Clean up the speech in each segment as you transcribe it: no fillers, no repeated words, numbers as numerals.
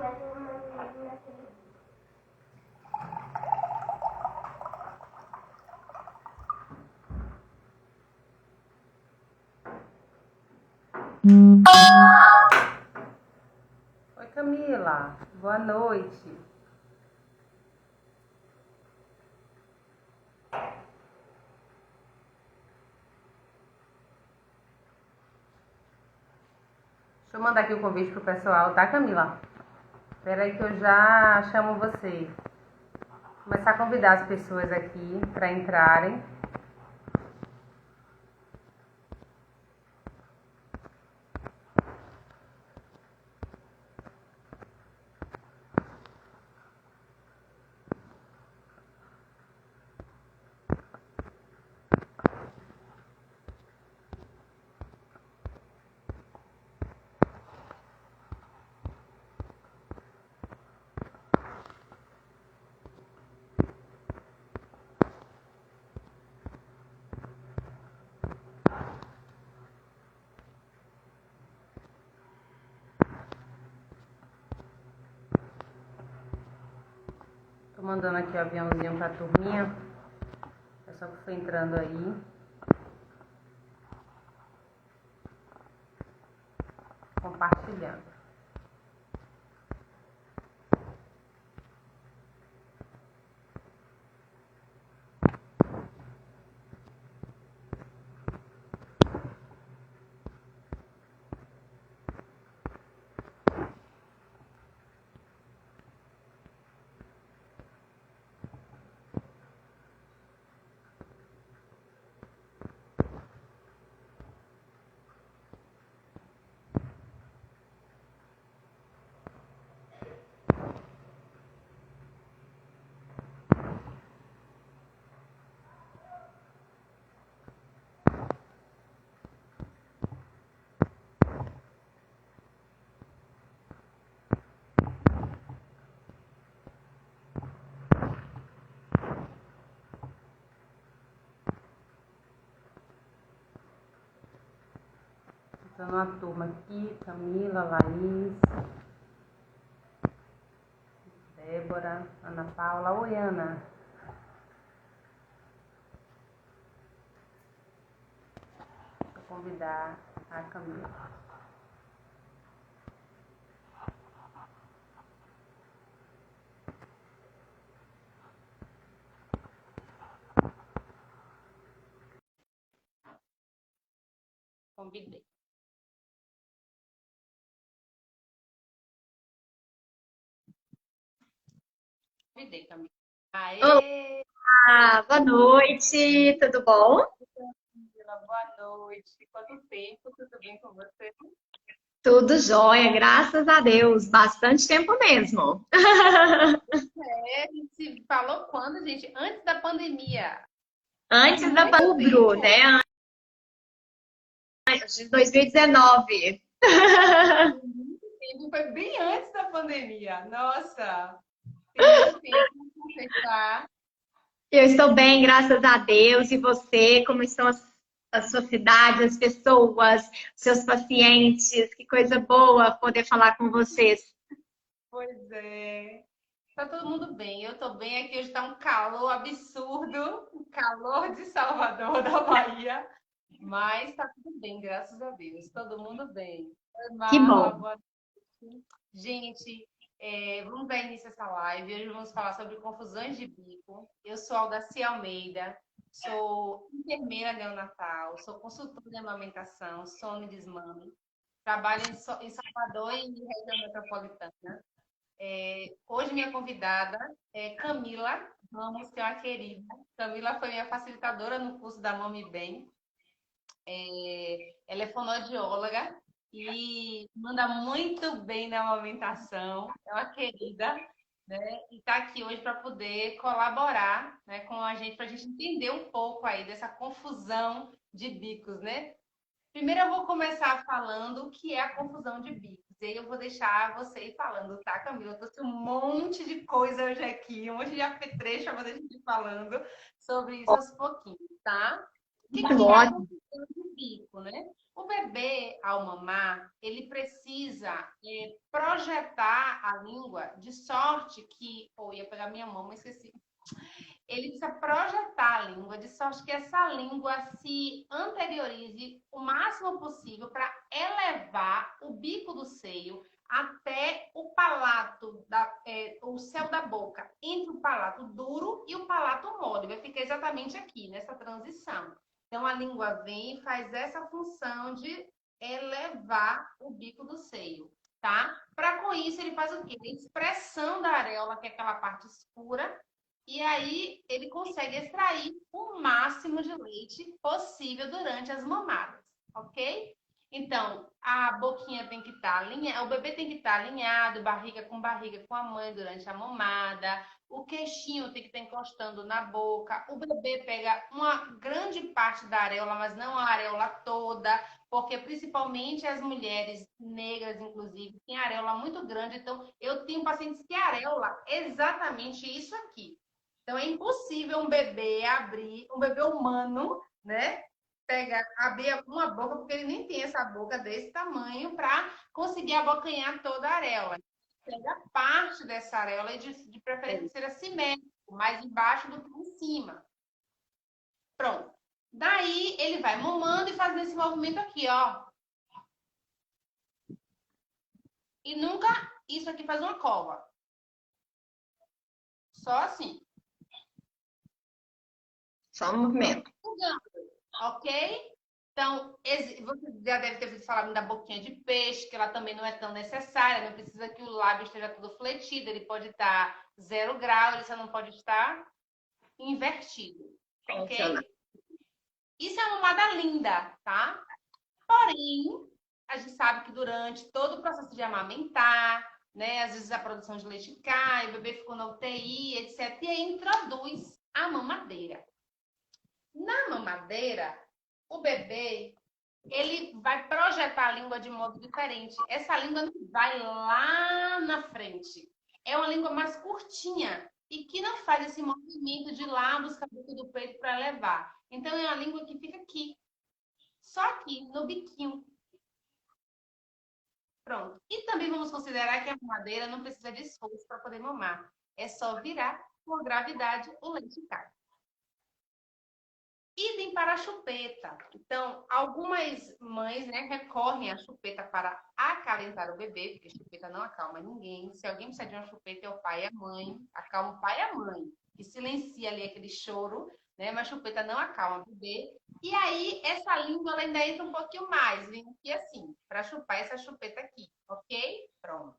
Oi, Camila. Boa noite. Deixa eu mandar aqui o convite pro pessoal, tá, Camila? Espera aí que eu já chamo você. Vou começar a convidar as pessoas aqui para entrarem. Tô mandando aqui o aviãozinho pra turminha. O pessoal que foi entrando aí. Compartilhando. Então, uma turma aqui, Camila, Laís, Débora, Ana Paula. Oi, Ana. Vou convidar a Camila. Convidei. Convidei, Camila. Aê! Olá, boa noite, tudo bom? Camila, boa noite. Quanto tempo? Tudo bem com você? Tudo jóia, graças a Deus, bastante tempo mesmo. A gente falou quando, gente? Antes da pandemia. Faz Antes da muito outubro, tempo. né? De 2019. Muito tempo. Foi bem antes da pandemia. Nossa, tem muito tempo para pensar. Eu estou bem, graças a Deus. E você, como estão a sua cidade, as pessoas, seus pacientes? Que coisa boa poder falar com vocês. Pois é. Tá todo mundo bem. Eu tô bem aqui. Hoje tá um calor absurdo. Um calor de Salvador, da Bahia. Mas tá tudo bem, graças a Deus. Todo mundo bem. Oi, Que Marla, bom. boa noite. Gente, vamos dar início a essa live. Hoje vamos falar sobre confusões de bico. Eu sou Aldaci Almeida, sou enfermeira neonatal, sou consultora de amamentação, sono e desmame. Trabalho em Salvador e em região metropolitana. Hoje minha convidada é Camila Ramos, que é uma querida. Camila foi minha facilitadora no curso da Mami Bem. Ela é fonoaudióloga e manda muito bem na amamentação. É uma querida, né? E está aqui hoje para poder colaborar, né, com a gente, para a gente entender um pouco aí dessa confusão de bicos, né? Primeiro eu vou começar falando o que é a confusão de bicos. E aí eu vou deixar você ir falando, tá, Camila? Eu trouxe um monte de coisa hoje aqui, um monte de apetrecho para você ir falando sobre isso aos pouquinhos, tá? O que que é a confusão de bico, né? O bebê, ao mamar, ele precisa projetar a língua de sorte que... Pô, ia pegar minha mão, mas esqueci. Ele precisa projetar a língua de sorte que essa língua se anteriorize o máximo possível para elevar o bico do seio até o palato, o céu da boca, entre o palato duro e o palato mole. Vai ficar exatamente aqui, nessa transição. Então, a língua vem e faz essa função de elevar o bico do seio, tá? Para com isso, ele faz o quê? A expressão da areola, que é aquela parte escura, e aí ele consegue extrair o máximo de leite possível durante as mamadas, ok? Então, a boquinha tem que estar alinhada, o bebê tem que estar alinhado, barriga com a mãe durante a mamada, o queixinho tem que estar encostando na boca, o bebê pega uma grande parte da areola, mas não a areola toda, porque principalmente as mulheres negras, inclusive, têm areola muito grande. Então, eu tenho pacientes que areola exatamente isso aqui. Então, é impossível um bebê abrir, um bebê humano, né? Abrir uma boca, porque ele nem tem essa boca desse tamanho para conseguir abocanhar toda a areola. Pega parte dessa areola e de preferência ser assimétrico, mais embaixo do que em cima. Pronto. Daí ele vai mamando e fazendo esse movimento aqui, ó. E nunca isso aqui faz uma cova. Só assim. Só um movimento. Ok? Então, você já deve ter ouvido falar da boquinha de peixe, que ela também não é tão necessária, não precisa que o lábio esteja todo fletido, ele pode estar 0 grau, ele só não pode estar invertido. Ok? Isso é uma mamada linda, tá? Porém, a gente sabe que durante todo o processo de amamentar, né, às vezes a produção de leite cai, o bebê ficou na UTI, etc. E aí introduz a mamadeira. Na mamadeira, o bebê, ele vai projetar a língua de modo diferente. Essa língua não vai lá na frente. É uma língua mais curtinha e que não faz esse movimento de lá buscar o bico do peito para levar. Então, é uma língua que fica aqui. Só aqui, no biquinho. Pronto. E também vamos considerar que a mamadeira não precisa de esforço para poder mamar. É só virar, por gravidade, o leite cai. Idem para a chupeta. Então, algumas mães, né, recorrem à chupeta para acalentar o bebê, porque chupeta não acalma ninguém. Se alguém precisa de uma chupeta, é o pai e a mãe. Acalma o pai e a mãe, que silencia ali aquele choro, né? Mas chupeta não acalma o bebê. E aí, essa língua ela ainda entra um pouquinho mais, vem aqui assim, para chupar essa chupeta aqui, ok? Pronto.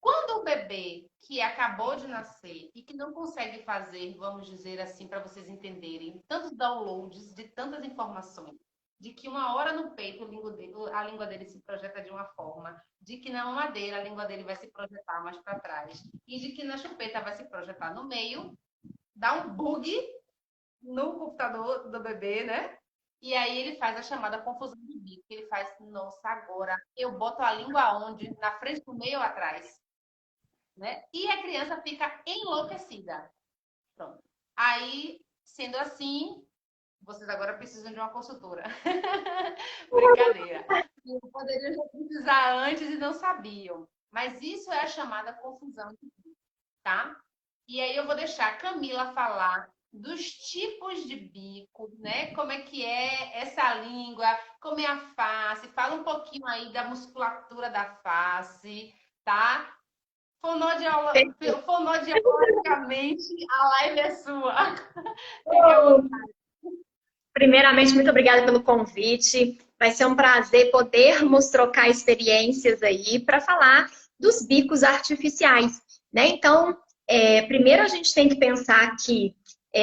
Quando o bebê que acabou de nascer e que não consegue fazer, vamos dizer assim, para vocês entenderem, tantos downloads de tantas informações, de que uma hora no peito a língua dele se projeta de uma forma, de que na mamadeira a língua dele vai se projetar mais para trás, e de que na chupeta vai se projetar no meio, dá um bug no computador do bebê, né? E aí ele faz a chamada confusão de bico. Ele faz, nossa, agora eu boto a língua onde? Na frente, no meio ou atrás? Né? E a criança fica enlouquecida. Pronto. Aí, sendo assim, vocês agora precisam de uma consultora. Brincadeira. Poderiam já precisar antes e não sabiam. Mas isso é a chamada confusão de bico, tá? E aí eu vou deixar a Camila falar dos tipos de bico, né? Como é que é essa língua, como é a face. Fala um pouquinho aí da musculatura da face, tá? Fonodiologicamente, a live é sua. Fique à vontade. Primeiramente, muito obrigada pelo convite. Vai ser um prazer podermos trocar experiências aí para falar dos bicos artificiais, né? Então, primeiro a gente tem que pensar que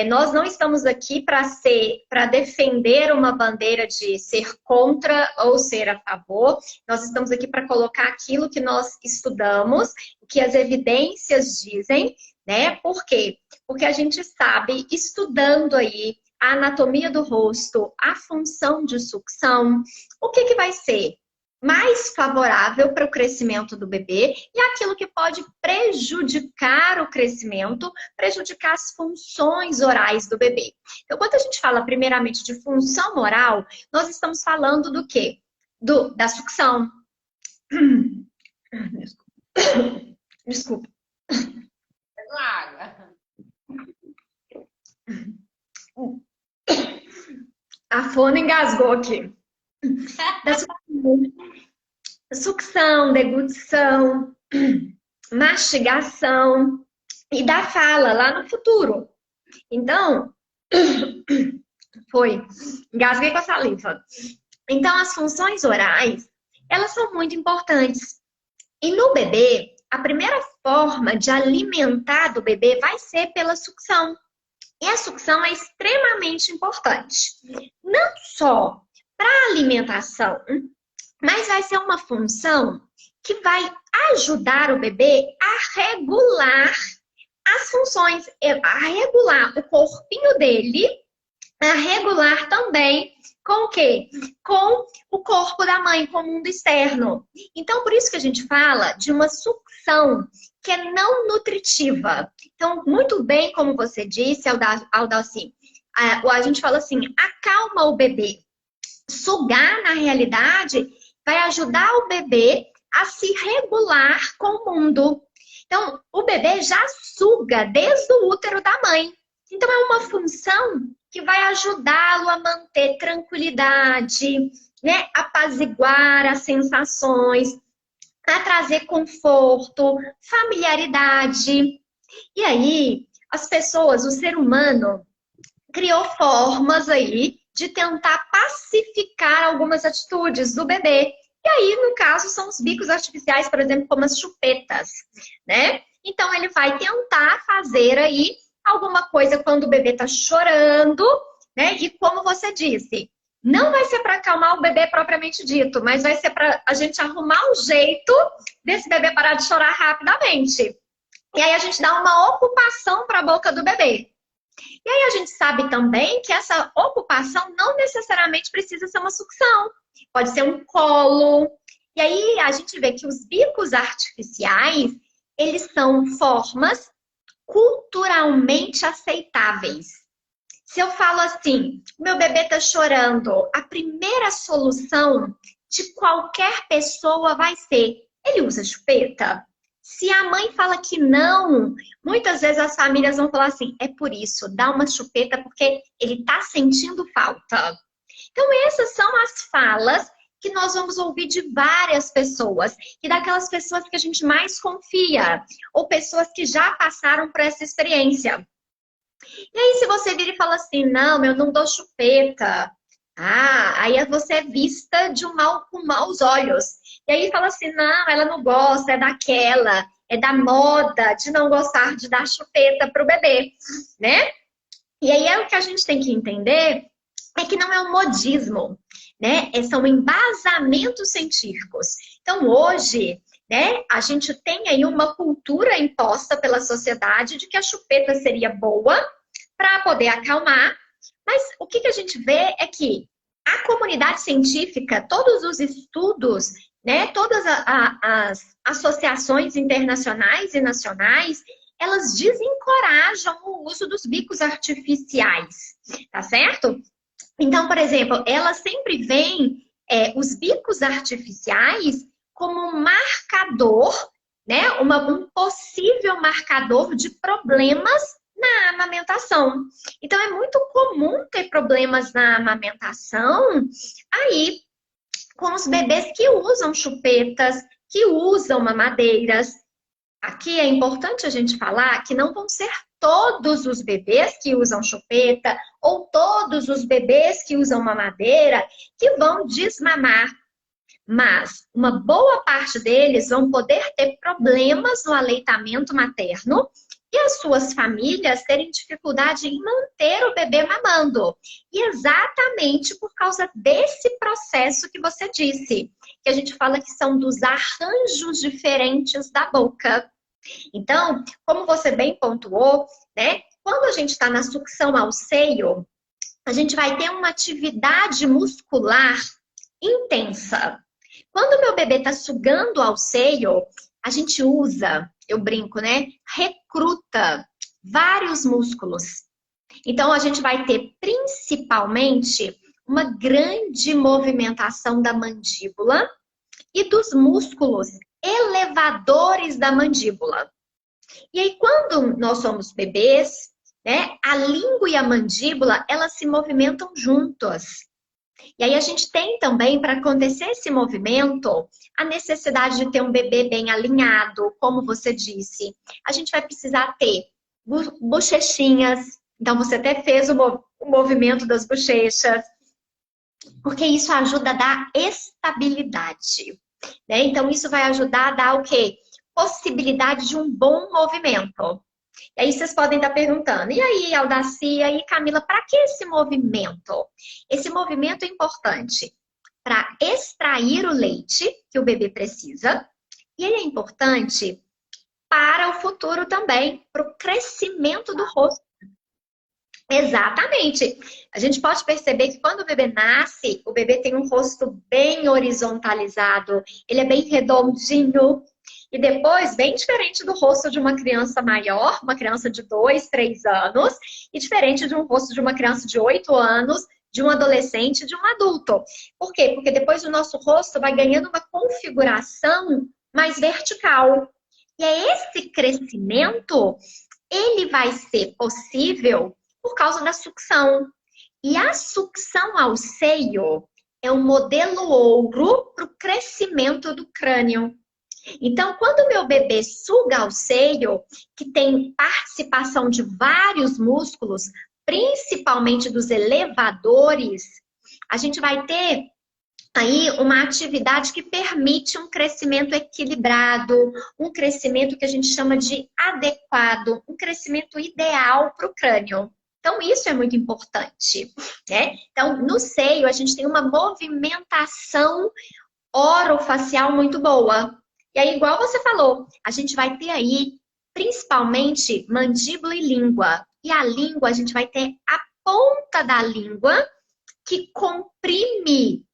nós não estamos aqui para defender uma bandeira de ser contra ou ser a favor. Nós estamos aqui para colocar aquilo que nós estudamos, o que as evidências dizem, né? Por quê? Porque a gente sabe, estudando aí a anatomia do rosto, a função de sucção, o que vai ser? mais favorável para o crescimento do bebê e aquilo que pode prejudicar o crescimento, prejudicar as funções orais do bebê. Então, quando a gente fala primeiramente de função oral, nós estamos falando do quê? Da sucção. Desculpa. Água. A Fona engasgou aqui. Da sucção, deglutição, mastigação e da fala lá no futuro. Então, engasguei com a saliva. Então, as funções orais, elas são muito importantes. E no bebê, a primeira forma de alimentar do bebê vai ser pela sucção. E a sucção é extremamente importante. Não só para a alimentação, mas vai ser uma função que vai ajudar o bebê a regular as funções, a regular o corpinho dele, a regular também com o quê? Com o corpo da mãe, com o mundo externo. Então, por isso que a gente fala de uma sucção que é não nutritiva. Então, muito bem, como você disse, Aldalci, a gente fala assim, acalma o bebê. Sugar, na realidade, vai ajudar o bebê a se regular com o mundo. Então, o bebê já suga desde o útero da mãe. Então, é uma função que vai ajudá-lo a manter tranquilidade, né? Apaziguar as sensações, a trazer conforto, familiaridade. E aí, as pessoas, o ser humano, criou formas aí de tentar pacificar algumas atitudes do bebê. E aí, no caso, são os bicos artificiais, por exemplo, como as chupetas, né? Então, ele vai tentar fazer aí alguma coisa quando o bebê tá chorando, né? E como você disse, não vai ser para acalmar o bebê propriamente dito, mas vai ser para a gente arrumar um jeito desse bebê parar de chorar rapidamente. E aí a gente dá uma ocupação para a boca do bebê. E aí a gente sabe também que essa ocupação não necessariamente precisa ser uma sucção. Pode ser um colo. E aí a gente vê que os bicos artificiais, eles são formas culturalmente aceitáveis. Se eu falo assim, meu bebê tá chorando, a primeira solução de qualquer pessoa vai ser, ele usa chupeta? Se a mãe fala que não, muitas vezes as famílias vão falar assim, é por isso, dá uma chupeta porque ele tá sentindo falta. Então essas são as falas que nós vamos ouvir de várias pessoas, e daquelas pessoas que a gente mais confia, ou pessoas que já passaram por essa experiência. E aí, se você vira e fala assim, não, eu não dou chupeta, aí você é vista com maus olhos. E aí fala assim, não, ela não gosta, é daquela, é da moda de não gostar de dar chupeta para o bebê, né? E aí o que a gente tem que entender é que não é um modismo, né? São embasamentos científicos. Então, hoje, né, a gente tem aí uma cultura imposta pela sociedade de que a chupeta seria boa para poder acalmar, mas o que a gente vê é que a comunidade científica, todos os estudos, né, todas as associações internacionais e nacionais, elas desencorajam o uso dos bicos artificiais, tá certo? Então, por exemplo, elas sempre veem os bicos artificiais como um marcador, né, um possível marcador de problemas na amamentação. Então, é muito comum ter problemas na amamentação aí com os bebês que usam chupetas, que usam mamadeiras. Aqui é importante a gente falar que não vão ser todos os bebês que usam chupeta ou todos os bebês que usam mamadeira que vão desmamar. Mas uma boa parte deles vão poder ter problemas no aleitamento materno e as suas famílias terem dificuldade em manter o bebê mamando. E exatamente por causa desse processo que você disse, que a gente fala que são dos arranjos diferentes da boca. Então, como você bem pontuou, né? Quando a gente está na sucção ao seio, a gente vai ter uma atividade muscular intensa. Quando o meu bebê está sugando ao seio, a gente usa, eu brinco, né? Recruta vários músculos. Então, a gente vai ter principalmente uma grande movimentação da mandíbula e dos músculos elevadores da mandíbula. E aí, quando nós somos bebês, né, a língua e a mandíbula, elas se movimentam juntas. E aí, a gente tem também, para acontecer esse movimento, a necessidade de ter um bebê bem alinhado, como você disse. A gente vai precisar ter bochechinhas. Então, você até fez o movimento das bochechas, porque isso ajuda a dar estabilidade, né? Então, isso vai ajudar a dar o quê? Possibilidade de um bom movimento. E aí vocês podem estar perguntando, e aí, Aldacia e Camila, para que esse movimento? Esse movimento é importante para extrair o leite que o bebê precisa, e ele é importante para o futuro também, para o crescimento do rosto. Exatamente. A gente pode perceber que quando o bebê nasce, o bebê tem um rosto bem horizontalizado, ele é bem redondinho, e depois, bem diferente do rosto de uma criança maior, uma criança de 2, 3 anos, e diferente de um rosto de uma criança de 8 anos, de um adolescente, de um adulto. Por quê? Porque depois o nosso rosto vai ganhando uma configuração mais vertical. E é esse crescimento, ele vai ser possível por causa da sucção. E a sucção ao seio é o modelo ouro para o crescimento do crânio. Então, quando o meu bebê suga ao seio, que tem participação de vários músculos, principalmente dos elevadores, a gente vai ter aí uma atividade que permite um crescimento equilibrado, um crescimento que a gente chama de adequado, um crescimento ideal para o crânio. Então, isso é muito importante, né? Então, no seio, a gente tem uma movimentação orofacial muito boa. E aí, igual você falou, a gente vai ter aí, principalmente, mandíbula e língua. E a língua, a gente vai ter a ponta da língua que comprime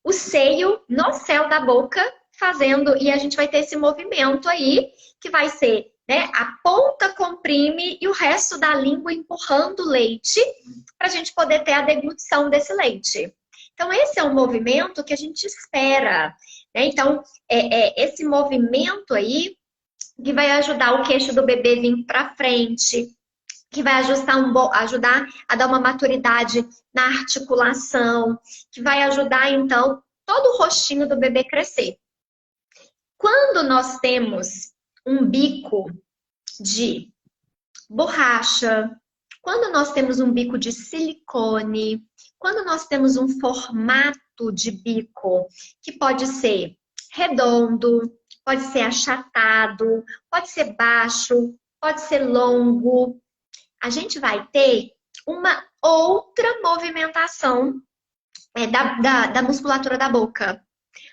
o seio no céu da boca, fazendo, e a gente vai ter esse movimento aí, que vai ser, né, a ponta comprime e o resto da língua empurrando o leite, para a gente poder ter a deglutição desse leite. Então, esse é um movimento que a gente espera, né? Então, esse movimento aí, que vai ajudar o queixo do bebê vir para frente, que vai ajudar a dar uma maturidade na articulação, que vai ajudar, então, todo o rostinho do bebê crescer. Quando nós temos um bico de borracha, quando nós temos um bico de silicone, quando nós temos um formato de bico que pode ser redondo, pode ser achatado, pode ser baixo, pode ser longo, a gente vai ter uma outra movimentação da musculatura da boca.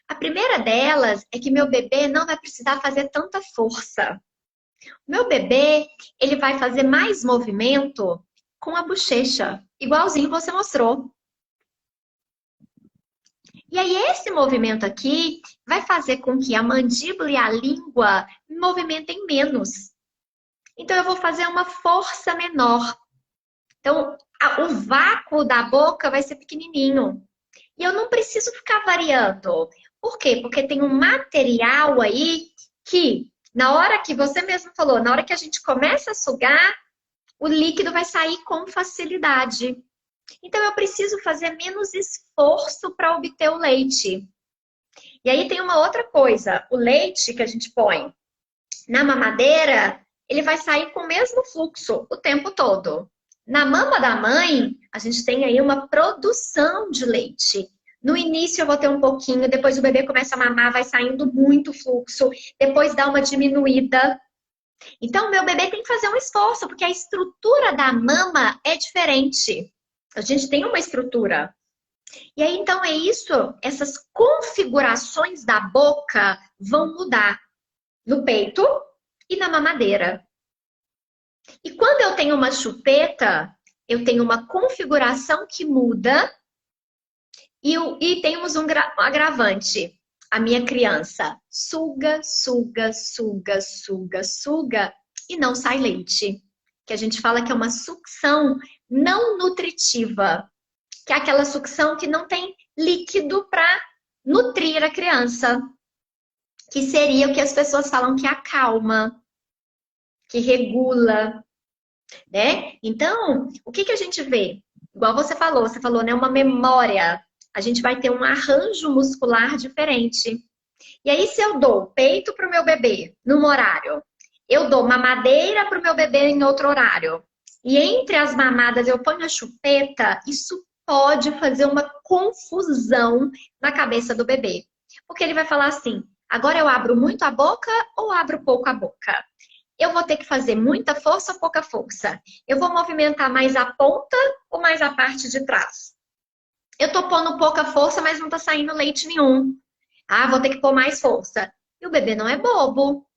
A primeira delas é que meu bebê não vai precisar fazer tanta força. O meu bebê, ele vai fazer mais movimento com a bochecha, igualzinho você mostrou. E aí, esse movimento aqui vai fazer com que a mandíbula e a língua movimentem menos. Então, eu vou fazer uma força menor. Então, o vácuo da boca vai ser pequenininho. E eu não preciso ficar variando. Por quê? Porque tem um material aí que, na hora que você mesmo falou, na hora que a gente começa a sugar, o líquido vai sair com facilidade. Então, eu preciso fazer menos esforço para obter o leite. E aí tem uma outra coisa. O leite que a gente põe na mamadeira, ele vai sair com o mesmo fluxo o tempo todo. Na mama da mãe, a gente tem aí uma produção de leite. No início eu vou ter um pouquinho, depois o bebê começa a mamar, vai saindo muito fluxo, depois dá uma diminuída. Então, o meu bebê tem que fazer um esforço, porque a estrutura da mama é diferente. A gente tem uma estrutura. E aí, então, é isso, essas configurações da boca vão mudar no peito e na mamadeira. E quando eu tenho uma chupeta, eu tenho uma configuração que muda e temos um agravante. a minha criança suga, suga, suga, suga, suga e não sai leite. Que a gente fala que é uma sucção não nutritiva, que é aquela sucção que não tem líquido para nutrir a criança, que seria o que as pessoas falam que acalma, que regula, né? Então, o que a gente vê? Igual você falou, né? Uma memória. A gente vai ter um arranjo muscular diferente. E aí, se eu dou peito para o meu bebê num horário, eu dou mamadeira para o meu bebê em outro horário, e entre as mamadas eu ponho a chupeta, isso pode fazer uma confusão na cabeça do bebê. Porque ele vai falar assim, agora eu abro muito a boca ou abro pouco a boca? Eu vou ter que fazer muita força ou pouca força? Eu vou movimentar mais a ponta ou mais a parte de trás? Eu tô pondo pouca força, mas não tá saindo leite nenhum. Ah, vou ter que pôr mais força. E o bebê não é bobo.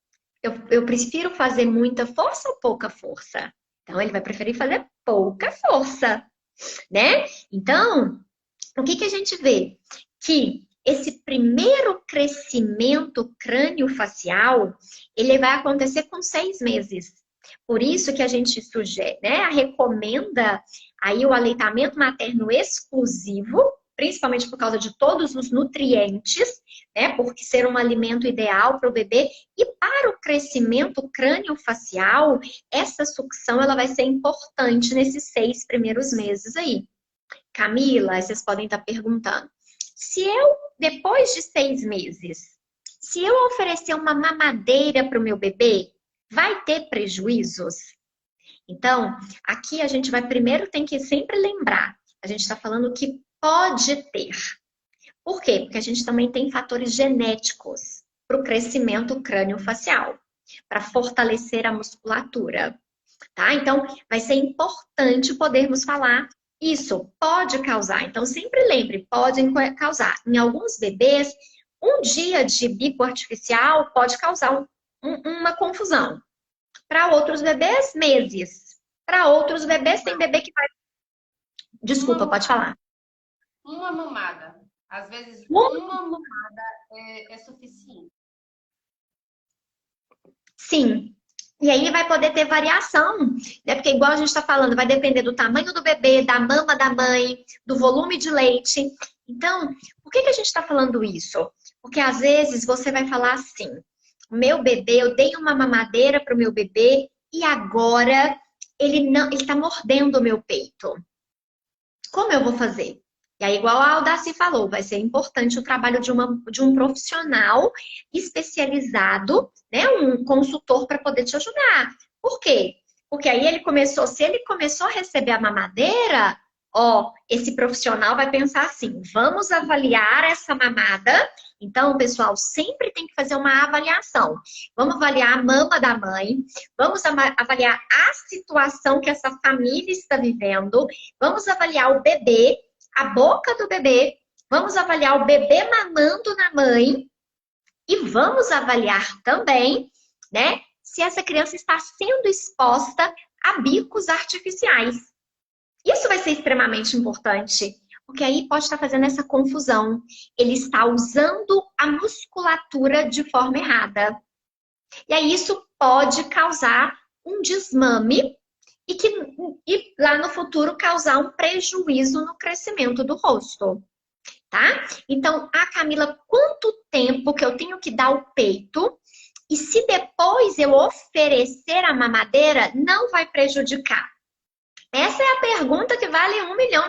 Eu prefiro fazer muita força ou pouca força? Então, ele vai preferir fazer pouca força, né? Então, o que a gente vê? Que esse primeiro crescimento crânio-facial, ele vai acontecer com 6 meses. Por isso que a gente sugere, né? Recomenda aí o aleitamento materno exclusivo, principalmente por causa de todos os nutrientes, né? Porque ser um alimento ideal para o bebê. E para o crescimento crânio-facial, essa sucção ela vai ser importante nesses 6 primeiros meses aí. Camila, vocês podem estar perguntando, se eu, depois de 6 meses, se eu oferecer uma mamadeira para o meu bebê, vai ter prejuízos? Então, aqui a gente vai primeiro tem que sempre lembrar, a gente está falando que pode ter. Por quê? Porque a gente também tem fatores genéticos para o crescimento crânio-facial, para fortalecer a musculatura, tá? Então, vai ser importante podermos falar isso, pode causar. Então, sempre lembre, pode causar. Em alguns bebês, um dia de bico artificial pode causar uma confusão. Para outros bebês, meses. Para outros bebês, tem bebê que vai... Desculpa, pode falar. Uma mamada. Às vezes, uma mamada é suficiente. Sim. E aí vai poder ter variação, né? Porque igual a gente está falando, vai depender do tamanho do bebê, da mama da mãe, do volume de leite. Então, por que a gente está falando isso? Porque às vezes você vai falar assim, meu bebê, eu dei uma mamadeira para o meu bebê e agora ele está mordendo o meu peito. Como eu vou fazer? E aí, igual a Aldaci falou, vai ser importante o trabalho de um profissional especializado, né? Um consultor para poder te ajudar. Por quê? Porque aí se ele começou a receber a mamadeira, ó, esse profissional vai pensar assim, vamos avaliar essa mamada. Então, pessoal, sempre tem que fazer uma avaliação. Vamos avaliar a mama da mãe, vamos avaliar a situação que essa família está vivendo, vamos avaliar o bebê, a boca do bebê, vamos avaliar o bebê mamando na mãe e vamos avaliar também, né, se essa criança está sendo exposta a bicos artificiais. Isso vai ser extremamente importante, porque aí pode estar fazendo essa confusão. Ele está usando a musculatura de forma errada. E aí isso pode causar um desmame e lá no futuro causar um prejuízo no crescimento do rosto, tá? Então, Camila, quanto tempo que eu tenho que dar o peito? E se depois eu oferecer a mamadeira, não vai prejudicar? Essa é a pergunta que vale R$1 milhão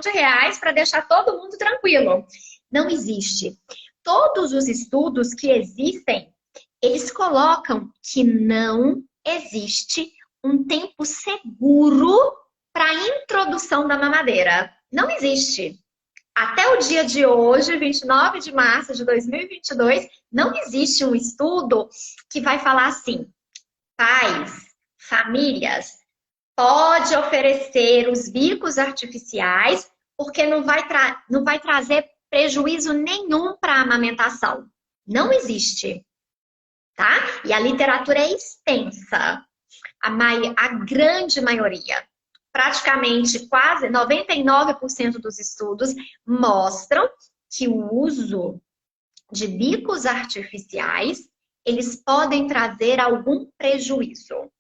para deixar todo mundo tranquilo. Não existe. Todos os estudos que existem, eles colocam que não existe um tempo seguro para a introdução da mamadeira. Não existe. Até o dia de hoje, 29 de março de 2022, não existe um estudo que vai falar assim, pais, famílias, pode oferecer os bicos artificiais, porque não vai trazer prejuízo nenhum para a amamentação. Não existe, tá? E a literatura é extensa. A grande maioria, praticamente quase 99% dos estudos mostram que o uso de bicos artificiais, eles podem trazer algum prejuízo.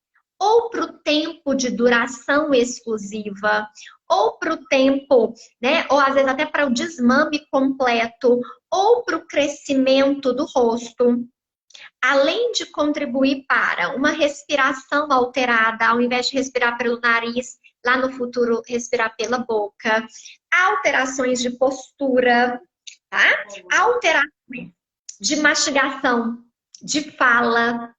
Ou para o tempo de duração exclusiva, ou para o tempo, né? Ou às vezes até para o desmame completo, ou para o crescimento do rosto. Além de contribuir para uma respiração alterada, ao invés de respirar pelo nariz, lá no futuro respirar pela boca, alterações de postura, tá? Alterações de mastigação, de fala.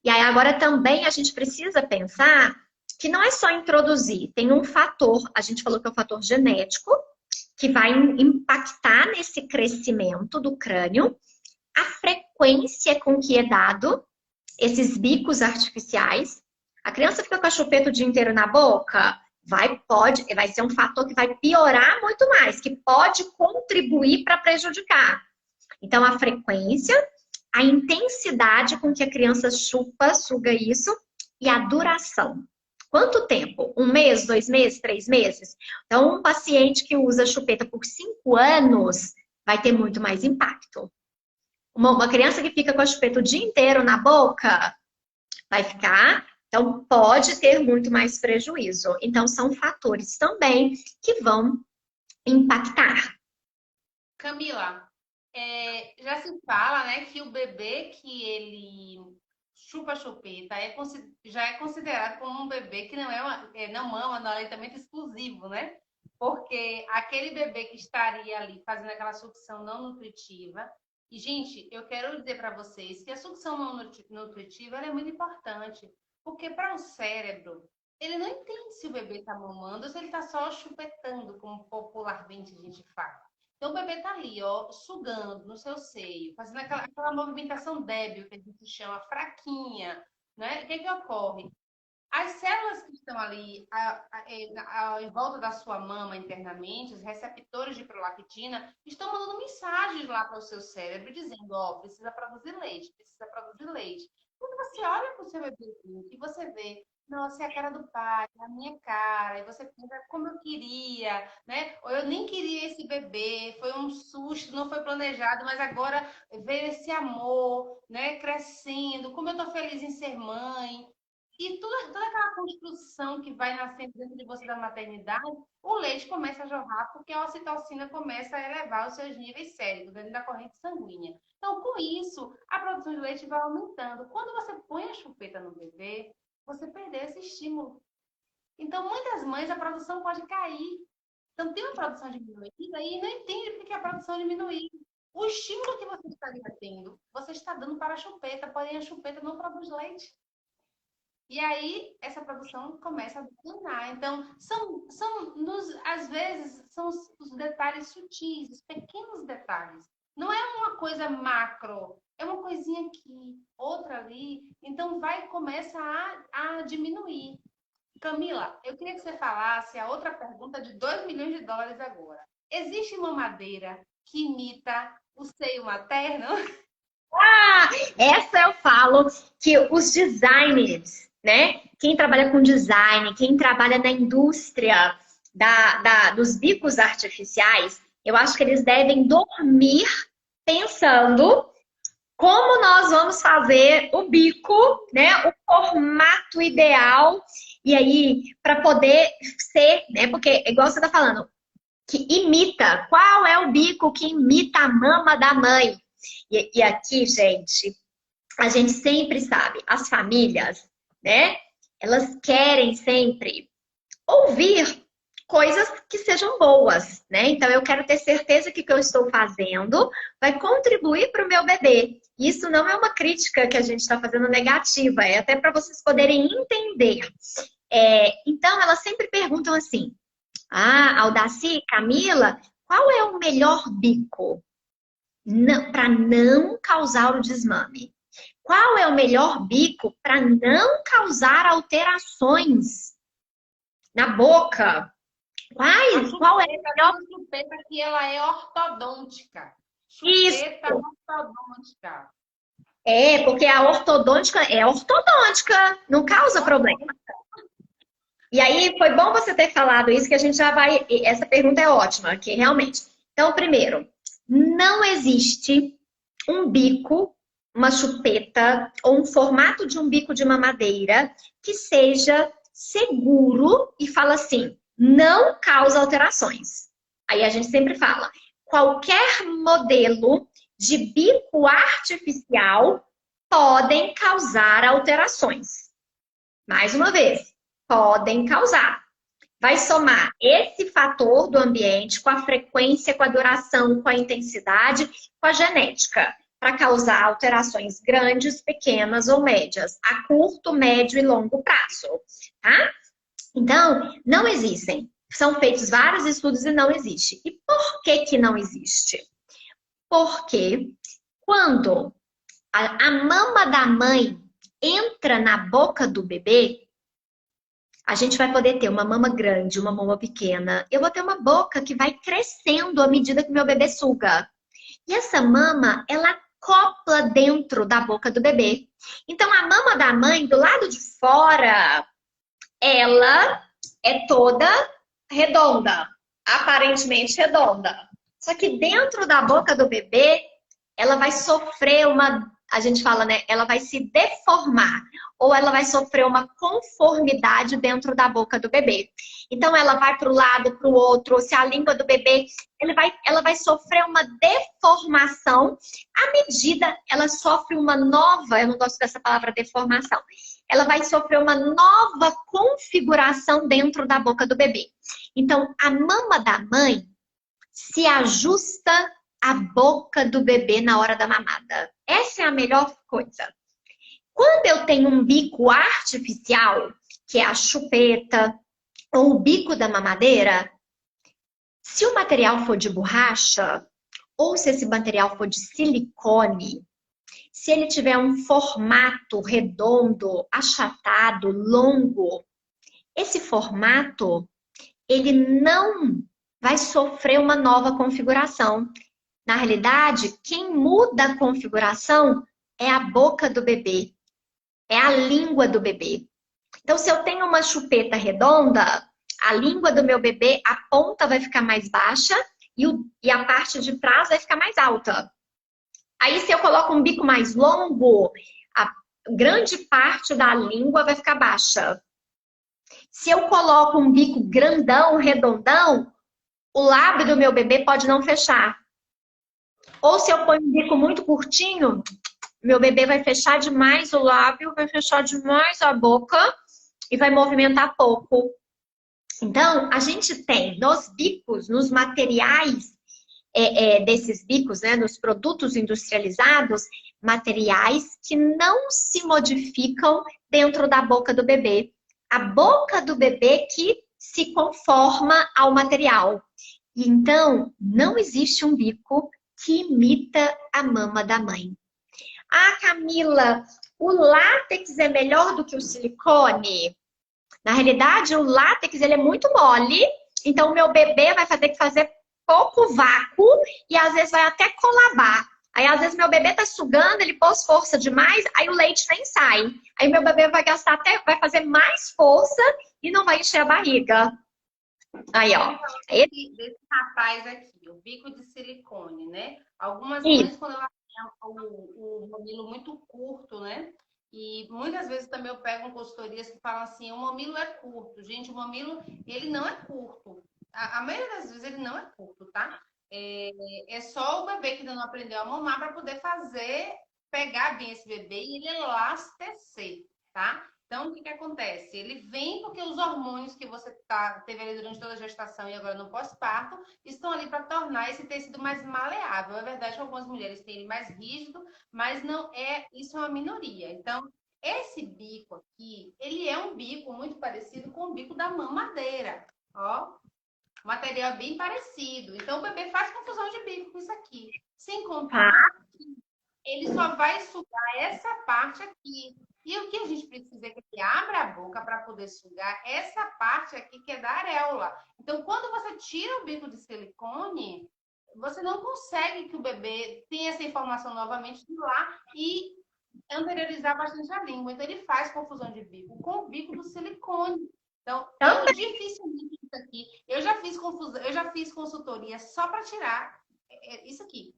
E aí agora também a gente precisa pensar que não é só introduzir, tem um fator, a gente falou que é o fator genético, que vai impactar nesse crescimento do crânio, a frequência com que é dado esses bicos artificiais. A criança fica com a chupeta o dia inteiro na boca, vai ser um fator que vai piorar muito mais, que pode contribuir para prejudicar. Então, a frequência, a intensidade com que a criança chupa, suga isso, e a duração. Quanto tempo? 1 mês, 2 meses, 3 meses? Então, um paciente que usa chupeta por 5 anos vai ter muito mais impacto. Uma criança que fica com a chupeta o dia inteiro na boca vai ficar, então pode ter muito mais prejuízo. Então, são fatores também que vão impactar. Camila, já se fala, né, que o bebê que ele chupa chupeta já é considerado como um bebê que não mama no aleitamento exclusivo, né? Porque aquele bebê que estaria ali fazendo aquela sucção não nutritiva. E, gente, eu quero dizer para vocês que a sucção não nutritiva ela é muito importante, porque para o cérebro, ele não entende se o bebê está mamando ou se ele está só chupetando, como popularmente a gente fala. Então, o bebê está ali, ó, sugando no seu seio, fazendo aquela movimentação débil, que a gente chama fraquinha, né? O que ocorre? As células que estão ali em volta da sua mama internamente, os receptores de prolactina, estão mandando mensagens lá para o seu cérebro, dizendo, ó, precisa produzir leite, precisa produzir leite. Quando você olha para o seu bebê e você vê, nossa, é a cara do pai, é a minha cara, e você pensa como eu queria, né? Ou eu nem queria esse bebê, foi um susto, não foi planejado, mas agora veio esse amor, né, crescendo, como eu tô feliz em ser mãe. E toda aquela construção que vai nascendo dentro de você da maternidade, o leite começa a jorrar porque a ocitocina começa a elevar os seus níveis séricos dentro da corrente sanguínea. Então, com isso, a produção de leite vai aumentando. Quando você põe a chupeta no bebê, você perdeu esse estímulo. Então, muitas mães, a produção pode cair. Então, tem uma produção diminuída e não entende por que a produção diminuiu. O estímulo que você estaria tendo, você está dando para a chupeta, porém a chupeta não produz leite. E aí, essa produção começa a declinar. Então, às vezes, são os detalhes sutis, os pequenos detalhes. Não é uma coisa macro, é uma coisinha aqui, outra ali. Então, começa a diminuir. Camila, eu queria que você falasse a outra pergunta de $2 milhões agora. Existe uma madeira que imita o seio materno? Essa eu falo que os designers, né? Quem trabalha com design, quem trabalha na indústria dos bicos artificiais, eu acho que eles devem dormir pensando como nós vamos fazer o bico, né? O formato ideal. E aí, para poder ser, né? Porque, igual você está falando, que imita. Qual é o bico que imita a mama da mãe? E aqui, gente, a gente sempre sabe, as famílias, né? Elas querem sempre ouvir coisas que sejam boas, né? Então, eu quero ter certeza que o que eu estou fazendo vai contribuir para o meu bebê. Isso não é uma crítica que a gente está fazendo negativa, é até para vocês poderem entender. Então, elas sempre perguntam assim, Aldaci, Camila, qual é o melhor bico para não causar o desmame? Qual é o melhor bico para não causar alterações na boca? Qual é o melhor? A chupeta que ela é ortodôntica. Chupeta ortodôntica. Porque a ortodôntica é ortodôntica, não causa problema. E aí, foi bom você ter falado isso, que a gente já vai... Essa pergunta é ótima, que realmente... Então, primeiro, não existe um bico, uma chupeta ou um formato de um bico de mamadeira que seja seguro e fala assim, não causa alterações. Aí a gente sempre fala, qualquer modelo de bico artificial podem causar alterações. Mais uma vez, podem causar. Vai somar esse fator do ambiente com a frequência, com a duração, com a intensidade, com a genética, para causar alterações grandes, pequenas ou médias, a curto, médio e longo prazo, tá? Então, não existem. São feitos vários estudos e não existe. E por que que não existe? Porque quando a mama da mãe entra na boca do bebê, a gente vai poder ter uma mama grande, uma mama pequena. Eu vou ter uma boca que vai crescendo à medida que meu bebê suga. E essa mama, ela acopla dentro da boca do bebê. Então, a mama da mãe, do lado de fora, ela é toda redonda, aparentemente redonda. Só que dentro da boca do bebê, ela vai sofrer a gente fala, né? Ela vai se deformar ou ela vai sofrer uma conformidade dentro da boca do bebê. Então, ela vai para o lado, para o outro, ou se a língua do bebê, ela vai sofrer uma deformação à medida ela sofre uma nova, eu não gosto dessa palavra deformação, ela vai sofrer uma nova configuração dentro da boca do bebê. Então, a mama da mãe se ajusta à boca do bebê na hora da mamada. Essa é a melhor coisa. Quando eu tenho um bico artificial, que é a chupeta ou o bico da mamadeira, se o material for de borracha ou se esse material for de silicone, se ele tiver um formato redondo, achatado, longo, esse formato, ele não vai sofrer uma nova configuração. Na realidade, quem muda a configuração é a boca do bebê, é a língua do bebê. Então, se eu tenho uma chupeta redonda, a língua do meu bebê, a ponta vai ficar mais baixa e a parte de trás vai ficar mais alta. Aí, se eu coloco um bico mais longo, a grande parte da língua vai ficar baixa. Se eu coloco um bico grandão, redondão, o lábio do meu bebê pode não fechar. Ou se eu ponho um bico muito curtinho, meu bebê vai fechar demais o lábio, vai fechar demais a boca e vai movimentar pouco. Então, a gente tem nos bicos, nos materiais desses bicos, né, nos produtos industrializados, materiais que não se modificam dentro da boca do bebê. A boca do bebê que se conforma ao material. Então, não existe um bico que imita a mama da mãe. Ah, Camila, o látex é melhor do que o silicone? Na realidade, o látex ele é muito mole, então o meu bebê vai ter que fazer pouco vácuo e às vezes vai até colabar. Aí às vezes meu bebê tá sugando, ele pôs força demais, aí o leite nem sai. Aí meu bebê vai gastar vai fazer mais força e não vai encher a barriga. Aí, ó. Desse rapaz aqui, o bico de silicone, né? Algumas mães, quando ela tem o mamilo muito curto, né? E muitas vezes também eu pego consultorias que falam assim, o mamilo é curto. Gente, o mamilo, ele não é curto. A maioria das vezes ele não é curto, tá? É só o bebê que ainda não aprendeu a mamar para poder pegar bem esse bebê e ele elastecer, tá? Então, o que acontece? Ele vem porque os hormônios que você teve ali durante toda a gestação e agora no pós-parto estão ali para tornar esse tecido mais maleável. É verdade que algumas mulheres têm ele mais rígido, mas não é, isso é uma minoria. Então, esse bico aqui, ele é um bico muito parecido com o bico da mamadeira, ó. O material é bem parecido. Então, o bebê faz confusão de bico com isso aqui. Sem contar que ele só vai sugar essa parte aqui. E o que a gente precisa é que ele abra a boca para poder sugar essa parte aqui que é da areola. Então, quando você tira o bico de silicone, você não consegue que o bebê tenha essa informação novamente de lá e anteriorizar bastante a língua. Então, ele faz confusão de bico com o bico do silicone. Então, eu dificilmente isso aqui. Eu já fiz consultoria só para tirar isso aqui.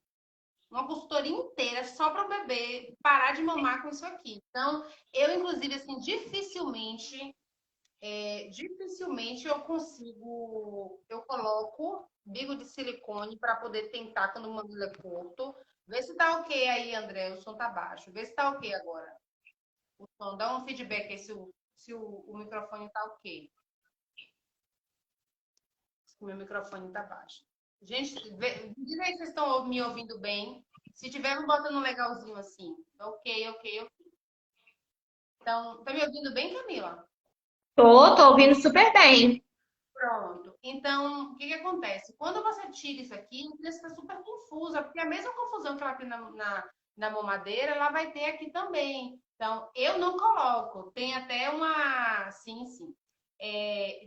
Uma consultoria inteira só para o bebê parar de mamar com isso aqui. Então, eu, inclusive, assim, dificilmente eu coloco bico de silicone para poder tentar quando o mamilo é curto. Vê se tá ok aí, André, o som tá baixo. Vê se tá ok agora. O som, dá um feedback aí se o microfone tá ok. Se o meu microfone tá baixo. Gente, diz aí se vocês estão me ouvindo bem. Se tiver, não bota no legalzinho assim. Ok. Então, tá me ouvindo bem, Camila? Tô ouvindo super bem. Pronto. Então, o que que acontece? Quando você tira isso aqui, a criança está super confusa, porque a mesma confusão que ela tem na mamadeira, ela vai ter aqui também. Então, eu não coloco. Tem até uma. Sim.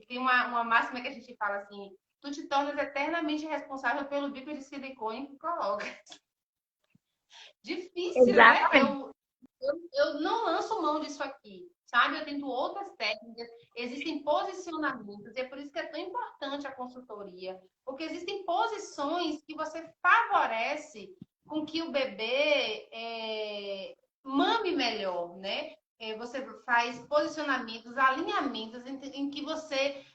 Tem uma máxima que a gente fala assim: tu te tornas eternamente responsável pelo bico de silicone que coloca. Difícil, né? Exatamente. Eu não lanço mão disso aqui, sabe? Eu tento outras técnicas, existem posicionamentos, e é por isso que é tão importante a consultoria, porque existem posições que você favorece com que o bebê mame melhor, né? Você faz posicionamentos, alinhamentos em que você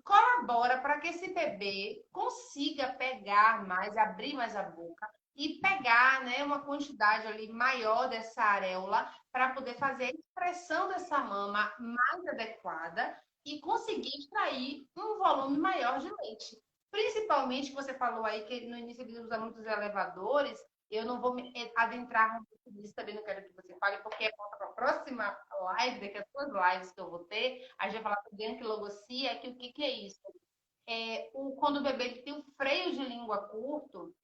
colabora para que esse bebê consiga pegar mais, abrir mais a boca e pegar, né, uma quantidade ali maior dessa areola para poder fazer a expressão dessa mama mais adequada e conseguir extrair um volume maior de leite. Principalmente, que você falou aí que no início ele usa muitos elevadores, eu não vou me adentrar nisso, também não quero que você fale, porque é para a próxima live, daqui a 2 lives que eu vou ter, a gente vai falar sobre anquilogocia, que o que é isso? Quando o bebê ele tem um freio de língua curto,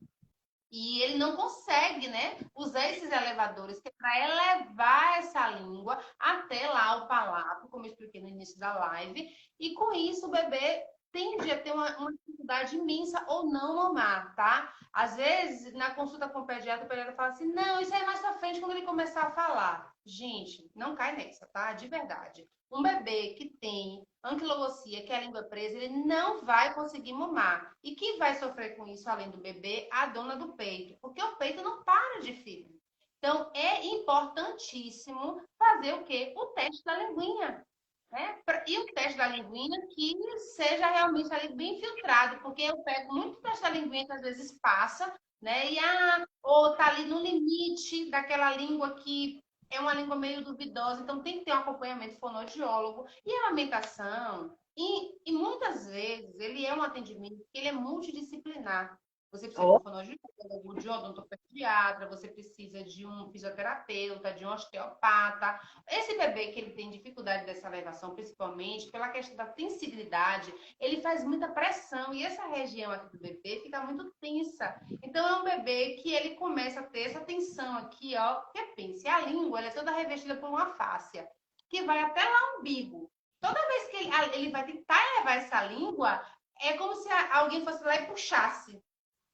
e ele não consegue, né, usar esses elevadores, que é para elevar essa língua até lá o palato, como eu expliquei no início da live, e com isso o bebê tende a ter uma dificuldade imensa ou não mamar, tá? Às vezes, na consulta com o pediatra fala assim, não, isso aí é mais pra frente quando ele começar a falar. Gente, não cai nessa, tá? De verdade. Um bebê que tem anquilogocia, que é a língua presa, ele não vai conseguir mamar. E quem vai sofrer com isso, além do bebê? A dona do peito, porque o peito não para de fibra. Então, é importantíssimo fazer o quê? O teste da linguinha. Né? E o teste da linguinha que seja realmente ali bem filtrado, porque eu pego muito teste da linguinha que às vezes passa, né? Ou tá ali no limite daquela língua que é uma língua meio duvidosa, então tem que ter um acompanhamento fonoaudiólogo. E a alimentação, e muitas vezes, ele é um atendimento que ele é multidisciplinar. Você precisa de um fonoaudiólogo, de um odontopediatra, você precisa de um fisioterapeuta, de um osteopata. Esse bebê que ele tem dificuldade dessa elevação, principalmente pela questão da tensibilidade, ele faz muita pressão e essa região aqui do bebê fica muito tensa. Então é um bebê que ele começa a ter essa tensão aqui, ó, porque pense, a língua ela é toda revestida por uma fáscia, que vai até lá o umbigo. Toda vez que ele vai tentar elevar essa língua, é como se alguém fosse lá e puxasse.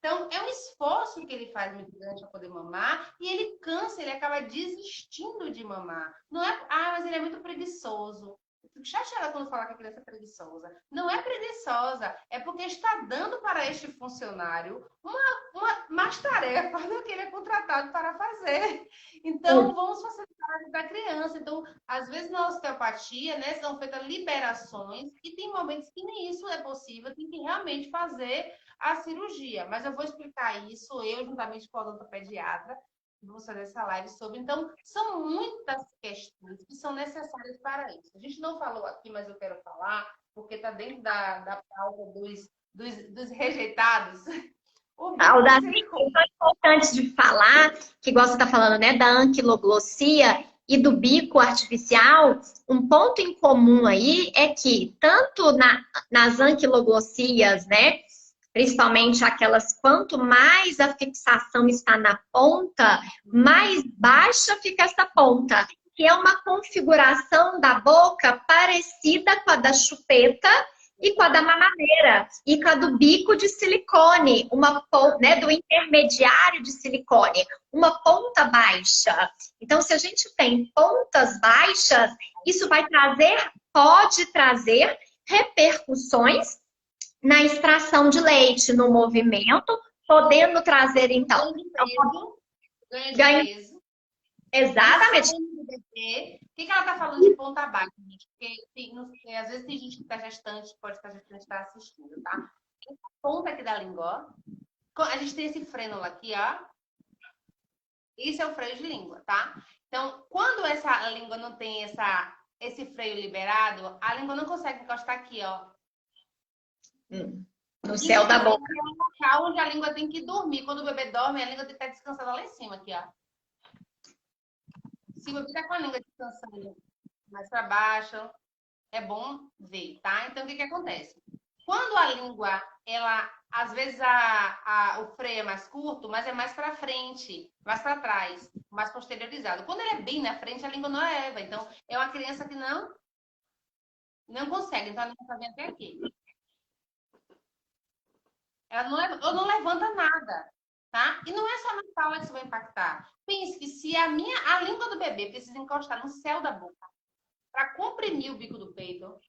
Então, é um esforço que ele faz muito grande para poder mamar e ele cansa, ele acaba desistindo de mamar. Não é, mas ele é muito preguiçoso. Eu fico chateada quando fala que a criança é preguiçosa. Não é preguiçosa, é porque está dando para este funcionário mais tarefa do que ele é contratado para fazer. Então, vamos facilitar a vida da criança. Então, às vezes na osteopatia, né, são feitas liberações e tem momentos que nem isso é possível, tem que realmente fazer a cirurgia. Mas eu vou explicar isso, eu juntamente com a odontopediatra, vamos fazer essa live sobre. Então, são muitas questões que são necessárias para isso. A gente não falou aqui, mas eu quero falar, porque está dentro da pauta dos rejeitados. O das questões importantes de falar, que igual você está falando, né, da anquiloglossia e do bico artificial, um ponto em comum aí é que tanto nas anquiloglossias, né, principalmente aquelas, quanto mais a fixação está na ponta, mais baixa fica essa ponta, que é uma configuração da boca parecida com a da chupeta e com a da mamadeira, e com a do bico de silicone, né, do intermediário de silicone, uma ponta baixa. Então, se a gente tem pontas baixas, isso pode trazer repercussões na extração de leite, no movimento, podendo trazer, então. Ganho de Ganho. peso. Exatamente. Do bebê. O que ela está falando de ponta baixa, gente? Porque às vezes tem gente que está gestante, pode estar gestante, está assistindo, tá? Essa ponta aqui da língua, ó. A gente tem esse frênulo aqui, ó. Isso é o freio de língua, tá? Então, quando essa língua não tem esse freio liberado, a língua não consegue encostar aqui, ó. No céu da boca. É um local onde a língua tem que dormir. Quando o bebê dorme, a língua tem que estar descansada lá em cima, aqui, ó. Se o bebê tá com a língua descansando mais para baixo, é bom ver, tá? Então, o que acontece? Quando a língua, ela, às vezes o freio é mais curto, mas é mais para frente, mais para trás, mais posteriorizado. Quando ele é bem na frente, a língua não leva. Então, é uma criança que não consegue. Então, a língua tá vindo até aqui. Ela não levanta nada, tá? E não é só na fala que isso vai impactar. Pense que se a língua do bebê precisa encostar no céu da boca para comprimir o bico do peito,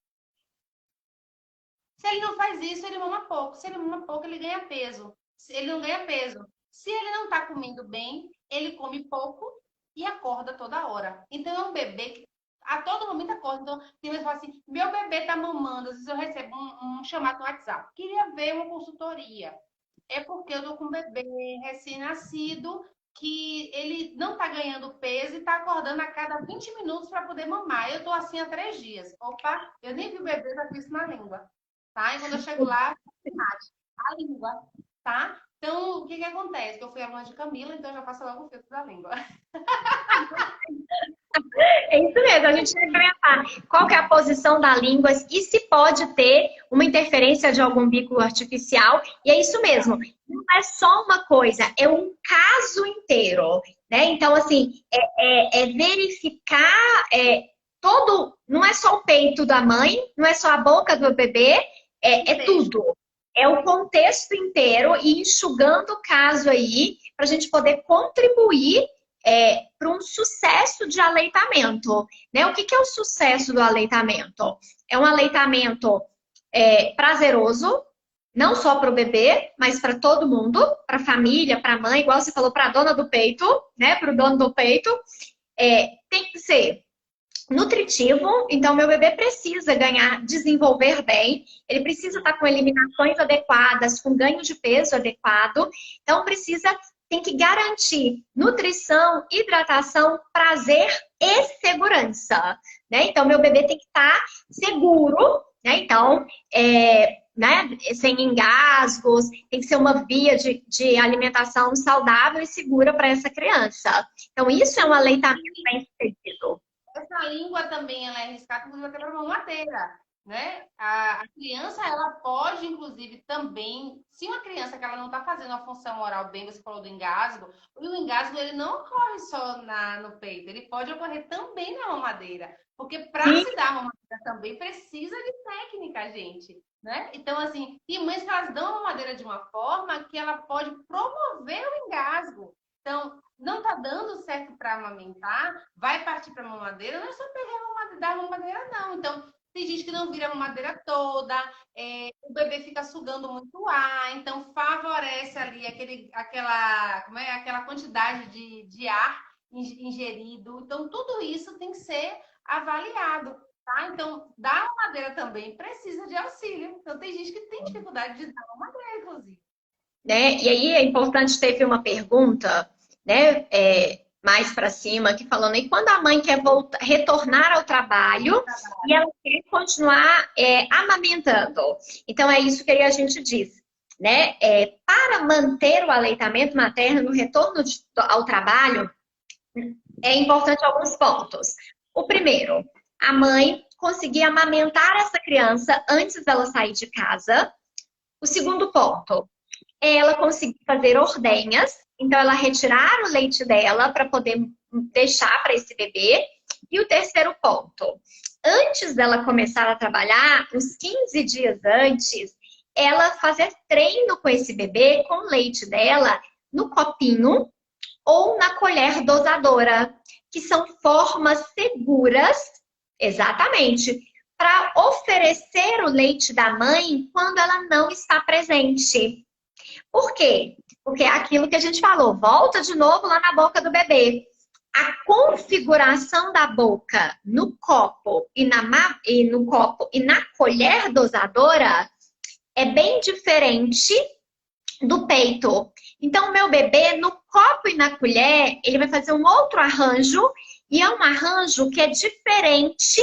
se ele não faz isso, ele mama pouco. Se ele mama pouco, ele ganha peso. Se ele não ganha peso. Se ele não está comendo bem, ele come pouco e acorda toda hora. Então, é um bebê que a todo momento acorda. Então, tem vezes que fala assim, meu bebê está mamando. Às vezes eu recebo um chamado no WhatsApp. Queria ver uma consultoria. É porque eu tô com um bebê recém-nascido que ele não tá ganhando peso e tá acordando a cada 20 minutos para poder mamar. Eu tô assim há 3 dias. Opa, eu nem vi o bebê, já fiz na língua. Tá? E quando eu chego lá, a língua, tá? Então, o que acontece? Que eu fui aluna de Camila, então eu já faço logo o filtro da língua. É isso mesmo, a gente vai comentar qual que é a posição da língua e se pode ter uma interferência de algum bico artificial. E é isso mesmo, não é só uma coisa, é um caso inteiro, né? Então, assim, verificar todo, não é só o peito da mãe, não é só a boca do bebê, é tudo. É o contexto inteiro e enxugando o caso aí para a gente poder contribuir para um sucesso de aleitamento. Né? O que é o sucesso do aleitamento? É um aleitamento prazeroso, não só para o bebê, mas para todo mundo, para a família, para a mãe, igual você falou, para a dona do peito, né? Para o dono do peito. Tem que ser nutritivo, então meu bebê precisa desenvolver bem, ele precisa estar com eliminações adequadas, com ganho de peso adequado, então tem que garantir nutrição, hidratação, prazer e segurança, né? Então meu bebê tem que estar seguro, né? Então, né? Sem engasgos, tem que ser uma via de alimentação saudável e segura para essa criança. Então isso é um aleitamento bem sucedido. Essa língua também ela é arriscada, inclusive até para mamadeira, né? A criança, ela pode, inclusive, também, se uma criança que ela não está fazendo a função oral bem, você falou do engasgo, o engasgo ele não ocorre só no peito, ele pode ocorrer também na mamadeira, porque para se dar mamadeira também precisa de técnica, gente, né? Então, assim, tem mães que elas dão a mamadeira de uma forma que ela pode promover o engasgo. Então, não está dando certo para amamentar, vai partir para a mamadeira, não é só pegar a mamadeira, não. Então, tem gente que não vira a mamadeira toda, o bebê fica sugando muito ar, então favorece ali aquela quantidade de ar ingerido. Então, tudo isso tem que ser avaliado, tá? Então, dar mamadeira também precisa de auxílio. Então, tem gente que tem dificuldade de dar mamadeira, inclusive. Né? E aí é importante, teve uma pergunta, né, mais para cima, que falando, e quando a mãe quer retornar ao trabalho e ela quer continuar amamentando? Então é isso que a gente diz, né? Para manter o aleitamento materno no retorno ao trabalho, é importante alguns pontos. O primeiro, a mãe conseguir amamentar essa criança antes dela sair de casa. O segundo ponto, ela conseguir fazer ordenhas, então ela retirar o leite dela para poder deixar para esse bebê. E o terceiro ponto, antes dela começar a trabalhar, uns 15 dias antes, ela fazer treino com esse bebê, com o leite dela, no copinho ou na colher dosadora, que são formas seguras, exatamente, para oferecer o leite da mãe quando ela não está presente. Por quê? Porque é aquilo que a gente falou, volta de novo lá na boca do bebê. A configuração da boca no copo e na colher dosadora é bem diferente do peito. Então, o meu bebê, no copo e na colher, ele vai fazer um outro arranjo, e é um arranjo que é diferente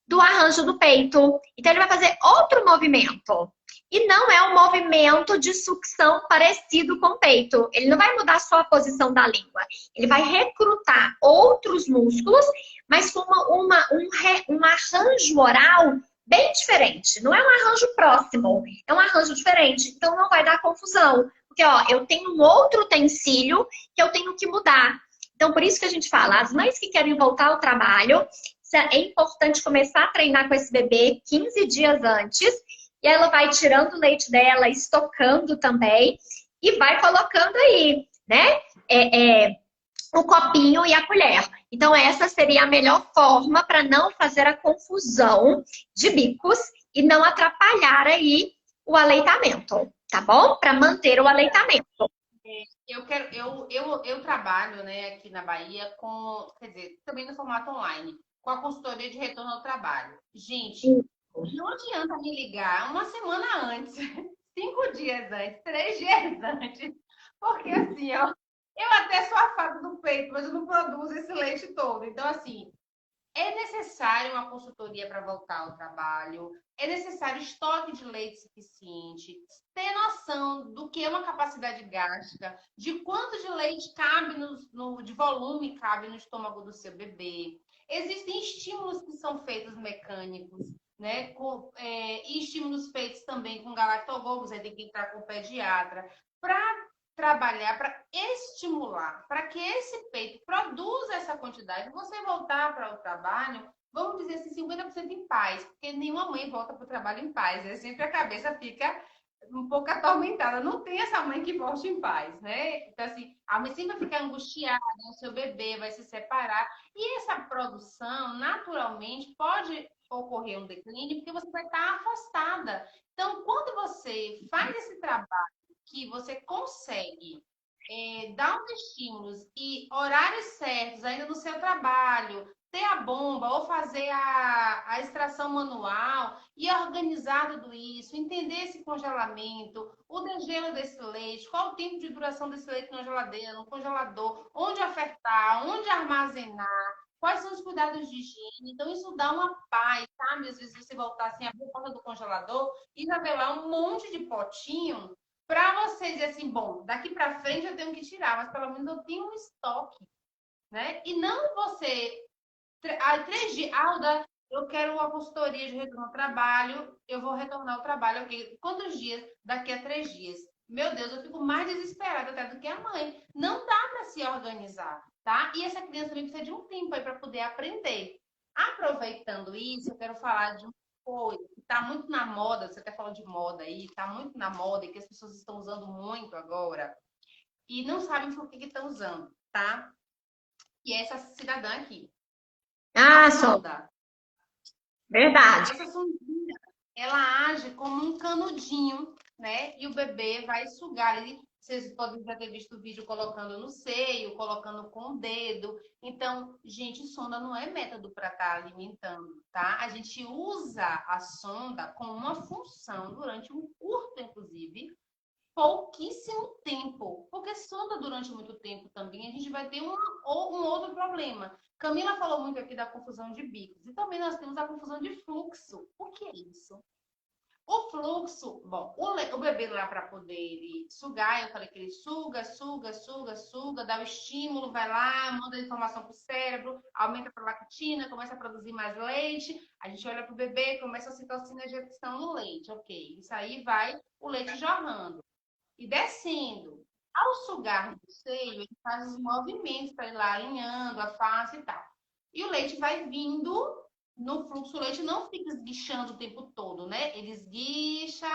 do arranjo do peito. Então, ele vai fazer outro movimento. E não é um movimento de sucção parecido com o peito. Ele não vai mudar só a posição da língua. Ele vai recrutar outros músculos, mas com um arranjo oral bem diferente. Não é um arranjo próximo, é um arranjo diferente. Então, não vai dar confusão. Porque, ó, eu tenho um outro utensílio que eu tenho que mudar. Então, por isso que a gente fala, as mães que querem voltar ao trabalho, é importante começar a treinar com esse bebê 15 dias antes, e ela vai tirando o leite dela, estocando também, e vai colocando aí, né? O copinho e a colher. Então, essa seria a melhor forma para não fazer a confusão de bicos e não atrapalhar aí o aleitamento, tá bom? Para manter o aleitamento. Eu trabalho, né, aqui na Bahia com, quer dizer, também no formato online, com a consultoria de retorno ao trabalho. Gente, não adianta me ligar uma semana antes, 5 dias antes, 3 dias antes, porque assim, ó, eu até sou a fada do peito, mas eu não produzo esse leite todo. Então, assim, é necessário uma consultoria para voltar ao trabalho, é necessário estoque de leite suficiente, ter noção do que é uma capacidade gástrica, de quanto de leite cabe de volume cabe no estômago do seu bebê. Existem estímulos que são feitos mecânicos, né? E estímulos feitos também com galactogogos, aí tem que entrar com o pediatra, para trabalhar, para estimular, para que esse peito produza essa quantidade. Você voltar para o trabalho, vamos dizer assim, 50% em paz, porque nenhuma mãe volta para o trabalho em paz, né? Sempre a cabeça fica um pouco atormentada. Não tem essa mãe que volte em paz, né? Então, assim, a mãe sempre vai ficar angustiada, o seu bebê vai se separar. E essa produção, naturalmente, pode ocorrer um declínio, porque você vai estar afastada. Então, quando você faz esse trabalho, que você consegue dar uns estímulos e horários certos ainda no seu trabalho, ter a bomba ou fazer a extração manual e organizar tudo isso, entender esse congelamento, o degelo desse leite, qual o tempo de duração desse leite na geladeira, no congelador, onde ofertar, onde armazenar, quais são os cuidados de higiene. Então, isso dá uma paz, sabe? Às vezes você voltar assim, abrir a porta do congelador e revelar um monte de potinho para você dizer assim, bom, daqui para frente eu tenho que tirar, mas pelo menos eu tenho um estoque, né? E não você, 3 dias, Alda, eu quero uma consultoria de retorno ao trabalho, eu vou retornar ao trabalho, ok? Quantos dias? Daqui a 3 dias. Meu Deus, eu fico mais desesperada até do que a mãe. Não dá para se organizar, tá? E essa criança também precisa de um tempo aí para poder aprender. Aproveitando isso, eu quero falar de coisa que está muito na moda, você até falou de moda aí, está muito na moda e que as pessoas estão usando muito agora e não sabem por que estão usando, tá? E é essa cidadã aqui, a Só. sonda. Verdade. Essa sondinha, ela age como um canudinho, né? E o bebê vai sugar. Vocês podem já ter visto o vídeo colocando no seio, colocando com o dedo. Então, gente, sonda não é método para estar alimentando, tá? A gente usa a sonda com uma função durante um curto, inclusive, pouquíssimo tempo. Porque sonda durante muito tempo também, a gente vai ter um outro problema. Camila falou muito aqui da confusão de bicos. E também nós temos a confusão de fluxo. O que é isso? O fluxo, bom, o bebê lá para poder ele sugar, eu falei que ele suga, dá o estímulo, vai lá, manda a informação para o cérebro, aumenta a lactina, começa a produzir mais leite, a gente olha para o bebê, começa a citocina de gestão no leite, ok. Isso aí vai o leite jorrando e descendo. Ao sugar do seio, ele faz os movimentos para ir lá alinhando a face e tal. E o leite vai vindo no fluxo, o leite não fica esguichando o tempo todo, né? Ele esguicha,